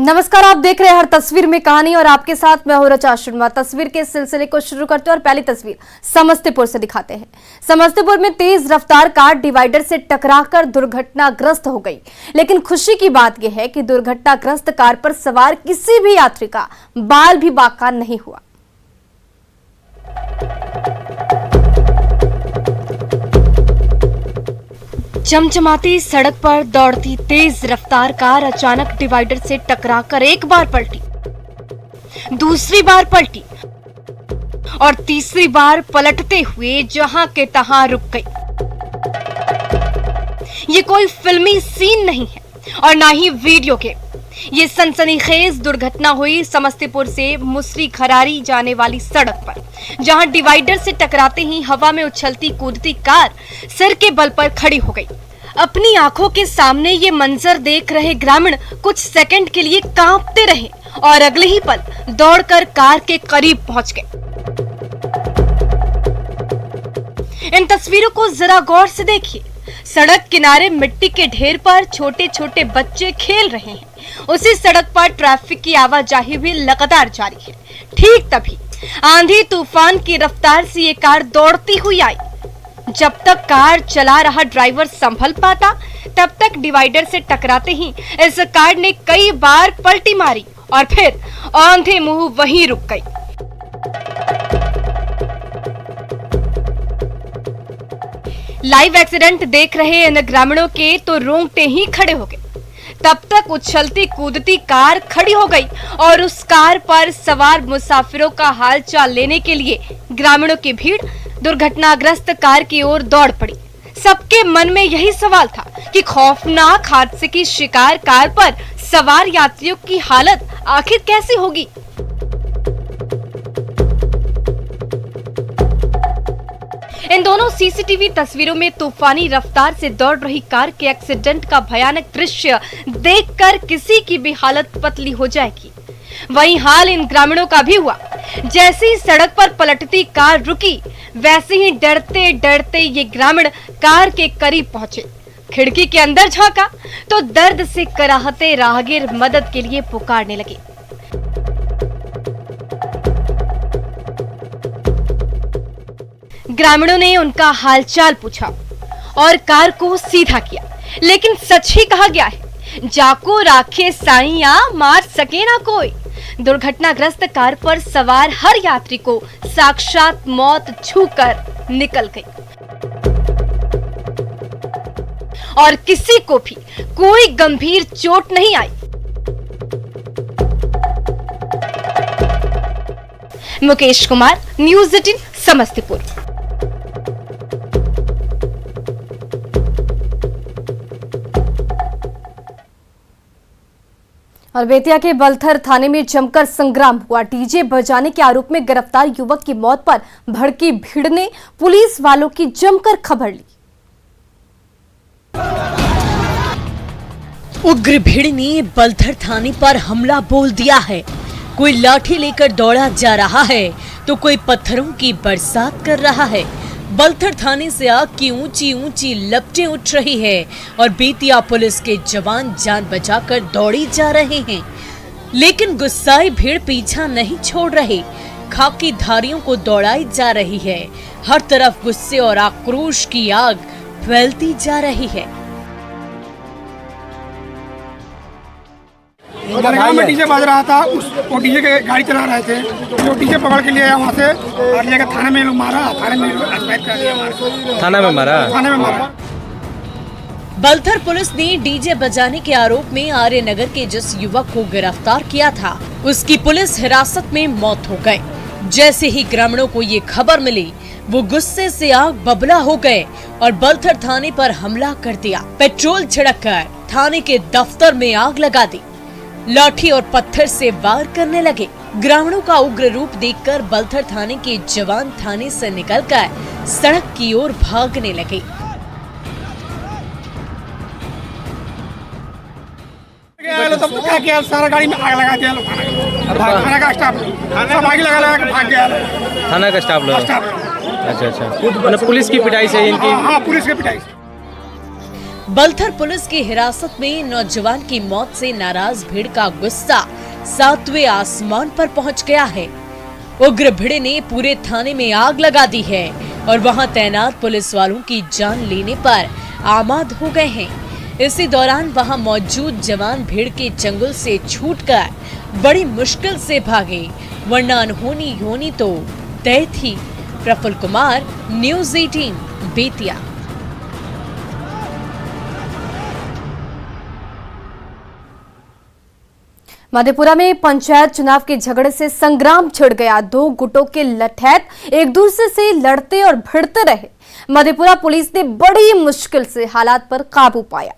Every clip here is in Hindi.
नमस्कार, आप देख रहे हैं हर तस्वीर में कहानी और आपके साथ मैं हूं रचा शर्मा। तस्वीर के सिलसिले को शुरू करते हैं और पहली तस्वीर समस्तीपुर से दिखाते हैं। समस्तीपुर में तेज रफ्तार कार डिवाइडर से टकराकर दुर्घटनाग्रस्त हो गई, लेकिन खुशी की बात यह है कि दुर्घटनाग्रस्त कार पर सवार किसी भी यात्री का बाल भी बाका नहीं हुआ। चमचमाती सड़क पर दौड़ती तेज रफ्तार कार अचानक डिवाइडर से टकराकर एक बार पलटी, दूसरी बार पलटी और तीसरी बार पलटते हुए जहां के तहां रुक गई। ये कोई फिल्मी सीन नहीं है और ना ही वीडियो गेम। ये सनसनीखेज दुर्घटना हुई समस्तीपुर से मुसरी खरारी जाने वाली सड़क पर, जहां डिवाइडर से टकराते ही हवा में उछलती कूदती कार सिर के बल पर खड़ी हो गई। अपनी आंखों के सामने ये मंजर देख रहे ग्रामीण कुछ सेकंड के लिए कांपते रहे और अगले ही पल दौड़कर कार के करीब पहुंच गए। इन तस्वीरों को जरा गौर से देखिए। सड़क किनारे मिट्टी के ढेर पर छोटे छोटे बच्चे खेल रहे हैं। उसी सड़क पर ट्रैफिक की आवाजाही भी लगातार जारी है। ठीक तभी आंधी तूफान की रफ्तार से ये कार दौड़ती हुई आई। जब तक कार चला रहा ड्राइवर संभल पाता, तब तक डिवाइडर से टकराते ही इस कार ने कई बार पलटी मारी और फिर आंधे मुंह वहीं रुक गई। लाइव एक्सीडेंट देख रहे इन ग्रामीणों के तो रोंगटे ही खड़े हो गए। तब तक उछलती कूदती कार खड़ी हो गई और उस कार पर सवार मुसाफिरों का हालचाल लेने के लिए ग्रामीणों की भीड़ दुर्घटनाग्रस्त कार की ओर दौड़ पड़ी। सबके मन में यही सवाल था कि खौफनाक हादसे की शिकार कार पर सवार यात्रियों की हालत आखिर कैसी होगी। इन दोनों सीसीटीवी तस्वीरों में तूफानी रफ्तार से दौड़ रही कार के एक्सीडेंट का भयानक दृश्य देखकर किसी की भी हालत पतली हो जाएगी। वहीं हाल इन ग्रामीणों का भी हुआ। जैसे ही सड़क पर पलटती कार रुकी, वैसे ही डरते डरते ये ग्रामीण कार के करीब पहुंचे। खिड़की के अंदर झांका तो दर्द से कराहते राहगीर मदद के लिए पुकारने लगे। ग्रामीणों ने उनका हालचाल पूछा और कार को सीधा किया, लेकिन सच ही कहा गया है, जाको राखे साईया मार सके ना कोई। दुर्घटनाग्रस्त कार पर सवार हर यात्री को साक्षात मौत छूकर निकल गई और किसी को भी कोई गंभीर चोट नहीं आई। मुकेश कुमार, न्यूज़ 18 समस्तीपुर। और बेतिया के बलथर थाने में जमकर संग्राम हुआ। डीजे बजाने के आरोप में गिरफ्तार युवक की मौत पर भड़की भीड़ ने पुलिस वालों की जमकर खबर ली। उग्र भीड़ ने बलथर थाने पर हमला बोल दिया है। कोई लाठी लेकर दौड़ा जा रहा है तो कोई पत्थरों की बरसात कर रहा है। बलथर थाने से आग की ऊंची ऊंची लपटें उठ रही है और बेतिया पुलिस के जवान जान बचाकर दौड़ी जा रहे हैं, लेकिन गुस्साई भीड़ पीछा नहीं छोड़ रहे। खाकी धारियों को दौड़ाई जा रही है। हर तरफ गुस्से और आक्रोश की आग फैलती जा रही है। में डीजे बज रहा था, वो डीजे के गाड़ी चला रहे थे, जो डीजे पकड़ के लिए आया वहाँ से और लेकर थाने में लोग मारा। थाने में मारा। बलथर पुलिस ने डीजे बजाने के आरोप में आर्यनगर के जिस युवक को गिरफ्तार किया था, उसकी पुलिस हिरासत में मौत हो गई। जैसे ही ग्रामीणों को ये खबर मिली, वो गुस्से से आग बबला हो गए और बलथर थाने पर हमला कर दिया। पेट्रोल छिड़ककर थाने के दफ्तर में आग लगा दी। लाठी और पत्थर से वार करने लगे। ग्रामीणों का उग्र रूप देखकर बलथर थाने के जवान थाने से निकलकर सड़क की ओर भागने लगे। सारा गाड़ी में आग लगा दिया। थाना का स्टाफ आग लगा भाग गया। थाना का स्टाफ लोग। अच्छा, पुलिस की पिटाई से इनकी। हाँ, पुलिस की पिटाई से। बलथर पुलिस की हिरासत में नौजवान की मौत से नाराज भीड़ का गुस्सा 7वें आसमान पर पहुंच गया है। उग्र भीड़ ने पूरे थाने में आग लगा दी है और वहां तैनात पुलिस वालों की जान लेने पर आमाद हो गए हैं। इसी दौरान वहां मौजूद जवान भीड़ के चंगुल से छूटकर बड़ी मुश्किल से भागे, वरना अनहोनी होनी तो तय थी। प्रफुल्ल कुमार, न्यूज़ 18 बेतिया। मधेपुरा में पंचायत चुनाव के झगड़े से संग्राम छिड़ गया। दो गुटों के लठैत एक दूसरे से लड़ते और भिड़ते रहे। मधेपुरा पुलिस ने बड़ी मुश्किल से हालात पर काबू पाया।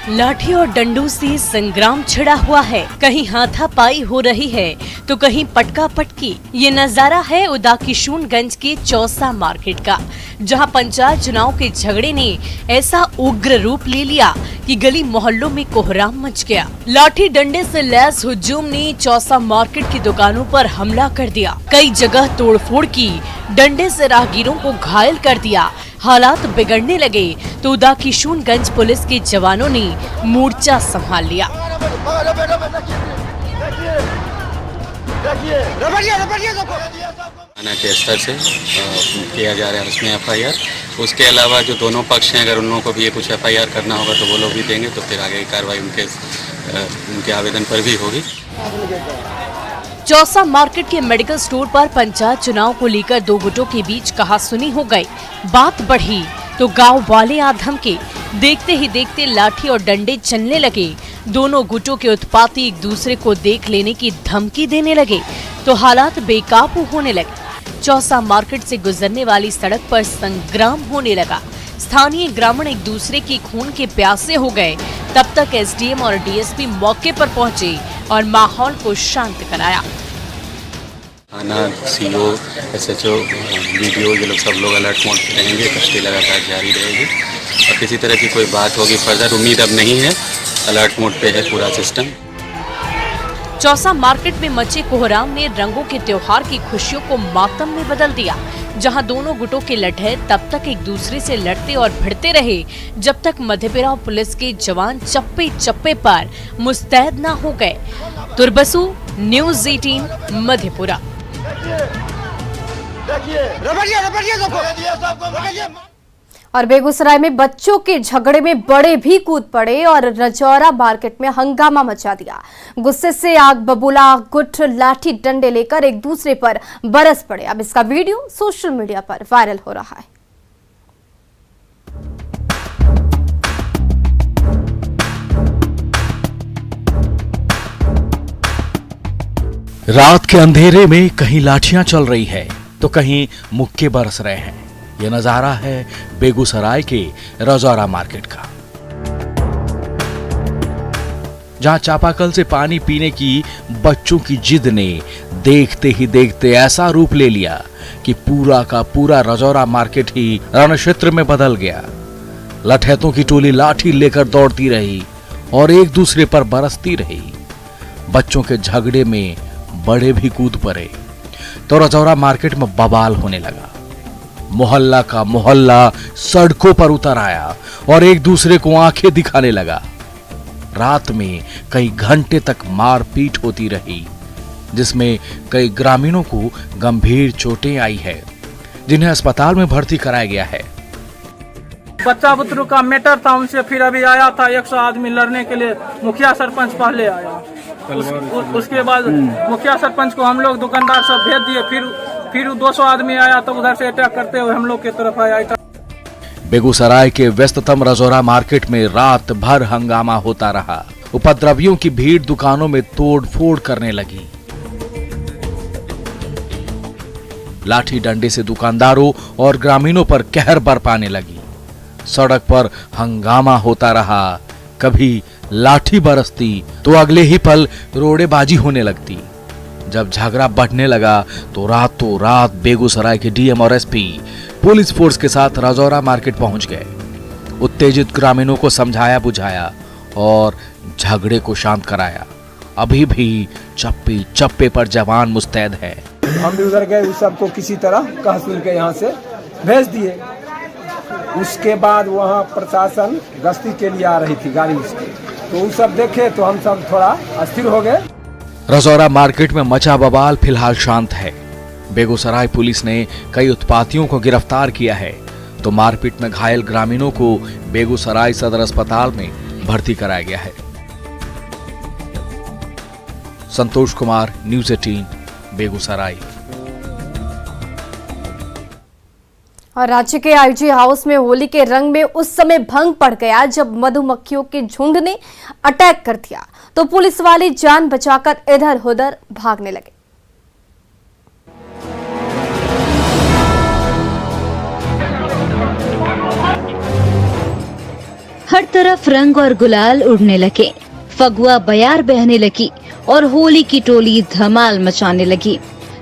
लाठी और डंडों से संग्राम छिड़ा हुआ है। कहीं हाथापाई हो रही है तो कहीं पटका पटकी। ये नजारा है उदाकिशुनगंज के चौसा मार्केट का, जहां पंचायत चुनाव के झगड़े ने ऐसा उग्र रूप ले लिया कि गली मोहल्लों में कोहराम मच गया। लाठी डंडे से लैस हुजूम ने चौसा मार्केट की दुकानों पर हमला कर दिया। कई जगह तोड़फोड़ की, डंडे से राहगीरों को घायल कर दिया। हालात बिगड़ने लगे तो उदाकिशुनगंज पुलिस के जवानों ने मोर्चा संभाल लिया। थाना के स्तर से किया जा रहा है उसमें FIR। उसके अलावा जो दोनों पक्ष हैं, अगर उन लोगों को भी ये कुछ FIR करना होगा तो वो लोग भी देंगे, तो फिर आगे की कार्रवाई उनके आवेदन पर भी होगी। चौसा मार्केट के मेडिकल स्टोर पर पंचायत चुनाव को लेकर दो गुटों के बीच कहासुनी हो गई। बात बढ़ी तो गांव वाले आ धमके। देखते ही देखते लाठी और डंडे चलने लगे। दोनों गुटों के उत्पाती एक दूसरे को देख लेने की धमकी देने लगे तो हालात बेकाबू होने लगे। चौसा मार्केट से गुजरने वाली सड़क पर संग्राम होने लगा। स्थानीय ग्रामीण एक दूसरे की खून के प्यासे हो गए। तब तक SDM और DSP मौके पर पहुंचे और माहौल को शांत कराया। थाना, CO, SHO, BDO, ये लोग सब लोग अलर्ट मोड पे रहेंगे। गश्ती लगातार जारी रहेगी और किसी तरह की कोई बात होगी फर्दर उम्मीद अब नहीं है। अलर्ट मोड पे है पूरा सिस्टम। चौसा मार्केट में मचे कोहराम ने रंगों के त्योहार की खुशियों को मातम में बदल दिया, जहां दोनों गुटों के लठैत तब तक एक दूसरे से लड़ते और भिड़ते रहे जब तक मधेपुरा पुलिस के जवान चप्पे चप्पे पर मुस्तैद न हो गए। तुरबसु, न्यूज़ 18 मधेपुरा। और बेगूसराय में बच्चों के झगड़े में बड़े भी कूद पड़े और रजौरा मार्केट में हंगामा मचा दिया। गुस्से से आग बबूला गुट लाठी डंडे लेकर एक दूसरे पर बरस पड़े। अब इसका वीडियो सोशल मीडिया पर वायरल हो रहा है। रात के अंधेरे में कहीं लाठियां चल रही है तो कहीं मुक्के बरस रहे हैं। यह नजारा है बेगूसराय के रजौरा मार्केट का, जहां चापाकल से पानी पीने की बच्चों की जिद ने देखते ही देखते ऐसा रूप ले लिया कि पूरा का पूरा रजौरा मार्केट ही रणक्षेत्र में बदल गया। लठैतों की टोली लाठी लेकर दौड़ती रही और एक दूसरे पर बरसती रही। बच्चों के झगड़े में बड़े भी कूद पड़े तो रजौरा मार्केट में बवाल होने लगा। मोहल्ला का मोहल्ला सड़कों पर उतर आया और एक दूसरे को आंखें दिखाने लगा। रात में कई घंटे तक मारपीट होती रही, जिसमें कई ग्रामीणों को गंभीर चोटें आई है, जिन्हें अस्पताल में भर्ती कराया गया है। बच्चा बुतरू का मैटर था, उनसे फिर अभी आया था 100 आदमी लड़ने के लिए। मुखिया सरपंच पहले आया, उसके बाद मुखिया सरपंच को हम लोग दुकानदार सब भेज दिए। फिर 200 आदमी आया तो उधर से अटैक करते हुए हम लोग की तरफ आया। बेगूसराय के व्यस्ततम रजौरा मार्केट में रात भर हंगामा होता रहा। उपद्रवियों की भीड़ दुकानों में तोड़ फोड़ करने लगी। लाठी डंडे से दुकानदारों और ग्रामीणों पर कहर बरपाने लगी। सड़क पर हंगामा होता रहा। कभी लाठी बरसती तो अगले ही पल रोड़ेबाजी होने लगती। जब झगड़ा बढ़ने लगा तो रातों रात बेगूसराय के डीएम और एसपी पुलिस फोर्स के साथ रजौरा मार्केट पहुंच गए। उत्तेजित ग्रामीणों को समझाया बुझाया और झगड़े को शांत कराया। अभी भी चप्पे चप्पे पर जवान मुस्तैद है। हम भी उधर गए, उस सबको किसी तरह कह सुन के यहाँ से भेज दिए। उसके बाद वहाँ प्रशासन गश्ती के लिए आ रही थी गाड़ी उसकी, तो वो सब देखे तो हम सब थोड़ा अस्थिर हो गए। रजौरा मार्केट में मचा बवाल फिलहाल शांत है। बेगूसराय पुलिस ने कई उत्पातियों को गिरफ्तार किया है तो मारपीट में घायल ग्रामीणों को बेगूसराय सदर अस्पताल में भर्ती कराया गया है। संतोष कुमार, न्यूज़ 18, बेगूसराय। और राज्य के आईजी हाउस में होली के रंग में उस समय भंग पड़ गया जब मधुमक्खियों के झुंड ने अटैक कर दिया तो पुलिस वाले जान बचाकर इधर उधर भागने लगे। हर तरफ रंग और गुलाल उड़ने लगे, फगुआ बयार बहने लगी और होली की टोली धमाल मचाने लगी।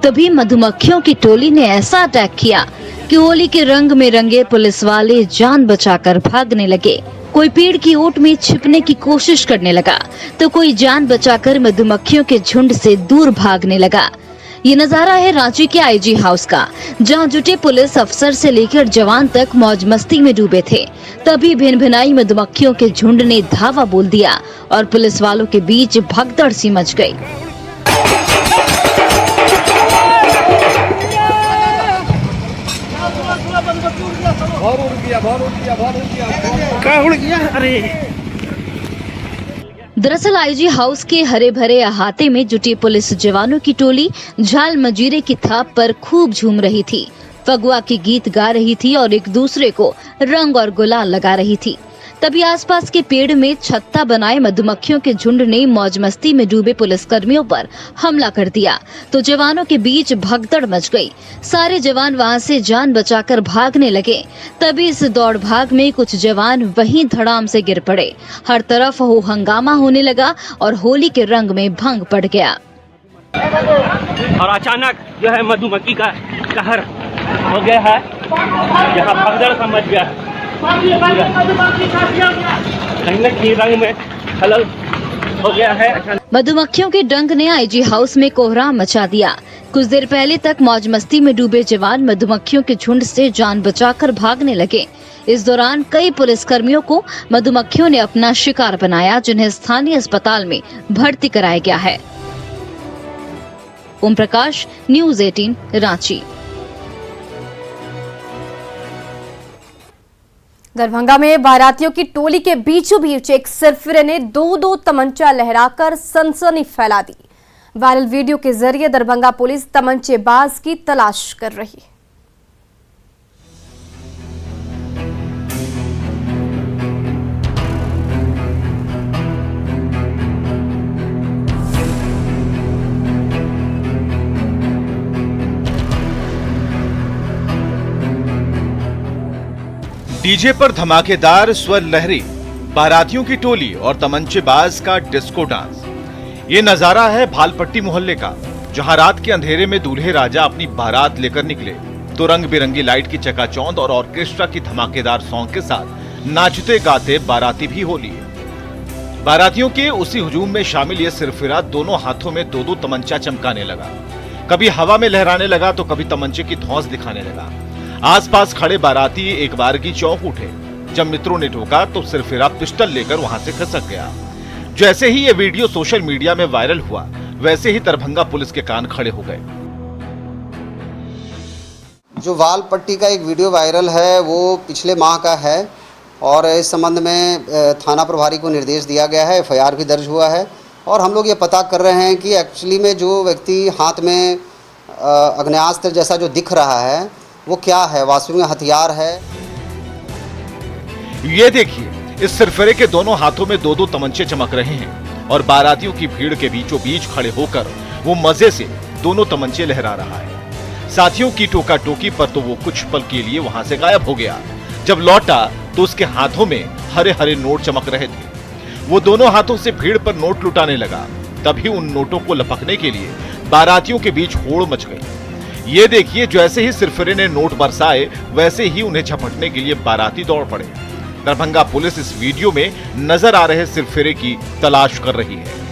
तभी मधुमक्खियों की टोली ने ऐसा अटैक किया कि होली के रंग में रंगे पुलिस वाले जान बचाकर भागने लगे। कोई पेड़ की ओट में छिपने की कोशिश करने लगा तो कोई जान बचाकर मधुमक्खियों के झुंड से दूर भागने लगा। ये नजारा है रांची के आईजी हाउस का, जहां जुटे पुलिस अफसर से लेकर जवान तक मौज मस्ती में डूबे थे। तभी भिन भिनाई मधुमक्खियों के झुंड ने धावा बोल दिया और पुलिस वालों के बीच भगदड़ सी मच गई। दरअसल आईजी हाउस के हरे भरे अहाते में जुटी पुलिस जवानों की टोली झाल मजीरे की थाप पर खूब झूम रही थी, फगुआ के गीत गा रही थी और एक दूसरे को रंग और गुलाल लगा रही थी। तभी आसपास के पेड़ में छत्ता बनाए मधुमक्खियों के झुंड ने मौज मस्ती में डूबे पुलिसकर्मियों पर हमला कर दिया तो जवानों के बीच भगदड़ मच गई। सारे जवान वहां से जान बचाकर भागने लगे। तभी इस दौड़ भाग में कुछ जवान वहीं धड़ाम से गिर पड़े। हर तरफ हो हंगामा होने लगा और होली के रंग में भंग पड़ गया। और अचानक जो है मधुमक्खी का कहर हो गया है, यहाँ भगदड़ सा मच गया है। कहीं न कहीं रंग में खलल हो गया है। मधुमक्खियों के डंक ने आईजी हाउस में कोहराम मचा दिया। कुछ देर पहले तक मौज मस्ती में डूबे जवान मधुमक्खियों के झुंड से जान बचाकर भागने लगे। इस दौरान कई पुलिसकर्मियों को मधुमक्खियों ने अपना शिकार बनाया, जिन्हें स्थानीय अस्पताल में भर्ती कराया गया है। ओम प्रकाश, न्यूज़ 18, रांची। दरभंगा में बारातियों की टोली के बीचों बीच एक सरफिरे ने दो तमंचा लहराकर सनसनी फैला दी। वायरल वीडियो के जरिए दरभंगा पुलिस तमंचेबाज की तलाश कर रही है। डीजे पर धमाकेदार स्वर लहरी, बारातियों की टोली और तमंचेबाज का डिस्को डांस। ये नजारा है भालपट्टी मोहल्ले का, जहां रात के अंधेरे में दूल्हे राजा अपनी बारात लेकर निकले तो रंग बिरंगी लाइट की चकाचौंध और ऑर्केस्ट्रा की धमाकेदार सॉन्ग के साथ नाचते गाते बाराती भी हो लिए। बारातियों के उसी हुजूम में शामिल ये सिरफिरा दोनों हाथों में दो तमंचा चमकाने लगा। कभी हवा में लहराने लगा तो कभी तमंचे की धौंस दिखाने लगा। आसपास खड़े बाराती एक बार की चौंक उठे। जब मित्रों ने ठोका तो सिरफिरा पिस्टल लेकर वहां से खसक गया। जैसे ही ये वीडियो सोशल मीडिया में वायरल हुआ, वैसे ही दरभंगा पुलिस के कान खड़े हो गए। जो वालपट्टी का एक वीडियो वायरल है वो पिछले माह का है और इस संबंध में थाना प्रभारी को निर्देश दिया गया है, एफआईआर भी दर्ज हुआ है और हम लोग ये पता कर रहे हैं कि एक्चुअली में जो व्यक्ति हाथ में आग्नेयास्त्र जैसा जो दिख रहा है वो क्या है, वास्तविक में हथियार है। ये देखिए, इस सिरफिरे के दोनों हाथों में दो तमंचे चमक रहे हैं और बारातियों की भीड़ के बीचों बीच खड़े होकर वो मजे से दोनों तमंचे लहरा रहा है। साथियों की टोका टोकी पर तो वो कुछ पल के लिए वहां से गायब हो गया। जब लौटा तो उसके हाथों में हरे हरे नोट चमक रहे थे। वो दोनों हाथों से भीड़ पर नोट लुटाने लगा। तभी उन नोटों को लपकने के लिए बारातियों के बीच होड़ मच गई। ये देखिए, जैसे ही सिरफिरे ने नोट बरसाए वैसे ही उन्हें झपटने के लिए बाराती दौड़ पड़े। दरभंगा पुलिस इस वीडियो में नजर आ रहे सिरफिरे की तलाश कर रही है।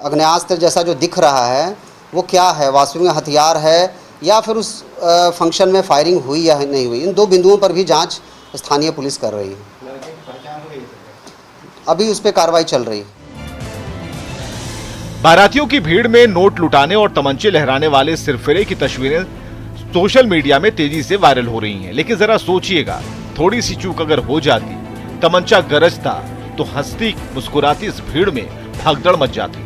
अग्नेयास्त्र जैसा जो दिख रहा है वो क्या है, वास्तविक में हथियार है या फिर उस फंक्शन में फायरिंग हुई या नहीं हुई, इन दो बिंदुओं पर भी जांच स्थानीय पुलिस कर रही है। अभी उस पर कार्रवाई चल रही है। बारातियों की भीड़ में नोट लुटाने और तमंचे लहराने वाले सिरफिरे की तस्वीरें सोशल मीडिया में तेजी से वायरल हो रही हैं। लेकिन जरा सोचिएगा, थोड़ी सी चूक अगर हो जाती, तमंचा गरजता तो हंसती मुस्कुराती इस भीड़ में भगदड़ मच जाती।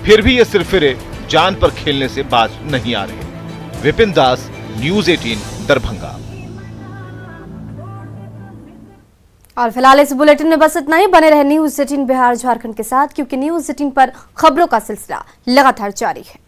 फिर भी ये सिरफिरे जान पर खेलने से बाज नहीं आ रहे। विपिन दास, न्यूज़ 18 दरभंगा। और फिलहाल इस बुलेटिन में बस इतना ही। बने रहे न्यूज़ 18 बिहार झारखंड के साथ, क्योंकि न्यूज़ 18 पर खबरों का सिलसिला लगातार जारी है।